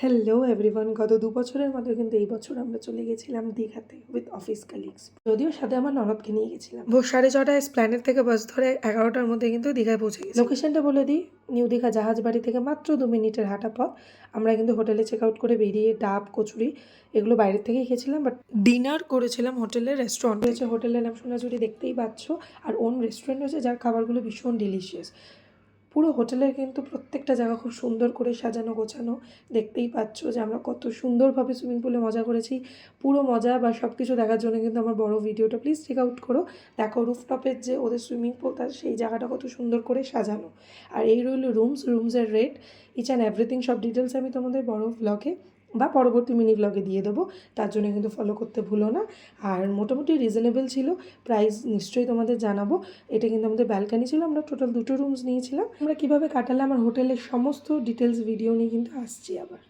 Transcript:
Hello everyone, গত ২ বছরের মতো কিন্তু এই বছর আমরা চলে গেছিলাম দীঘাতে উইথ অফিস কালিগস। যদিও সাথে আমার ননদকে নিয়ে গেছিলাম। ভোর 6:30টায় এসপ্ল্যানেড থেকে বাস ধরে 11টার মধ্যে কিন্তু দীঘায় পৌঁছে গেছি। লোকেশনটা বলে দিই, নিউ দীঘা জাহাজ বাড়ি থেকে মাত্র 2 মিনিটের হাঁটা পথ। আমরা কিন্তু হোটেলে চেক আউট করে বেরিয়ে ডাব, কচুরি এগুলো বাইরের থেকেই খেয়েছিলাম, বাট ডিনার করেছিলাম হোটেলের রেস্টুরেন্ট রয়েছে। হোটেলের নাম সোনাঝুরি, দেখতেই পাচ্ছ। আর ওন রেস্টুরেন্ট রয়েছে যার খাবারগুলো ভীষণ ডিলিশিয়াস। পুরো হোটেলের কিন্তু প্রত্যেকটা জায়গা খুব সুন্দর করে সাজানো গোছানো। দেখতেই পাচ্ছ যে আমরা কত সুন্দরভাবে সুইমিং পুলে মজা করেছি। পুরো মজা বা সব কিছু দেখার জন্য কিন্তু আমার বড় ভিডিওটা প্লিজ চেক আউট করো। দেখো রুফটপের যে ওদের সুইমিং পুল, তার সেই জায়গাটা কত সুন্দর করে সাজানো। আর এই রইল রুমসের রেট, ইচ অ্যান্ড এভরিথিং। সব ডিটেলস আমি তোমাদের বড় ব্লগে বা পরবর্তী মিনি ব্লগে দিয়ে দেবো, তার জন্য কিন্তু ফলো করতে ভুলো না। আর মোটামুটি রিজনেবল ছিল, প্রাইস নিশ্চয়ই তোমাদের জানাবো। এটা কিন্তু আমাদের ব্যালকানি ছিল, আমরা টোটাল 2টো রুমস নিয়েছিলাম। আমরা কীভাবে কাটালাম আর হোটেলের সমস্ত ডিটেলস ভিডিও নিয়ে কিন্তু আসছি আবার।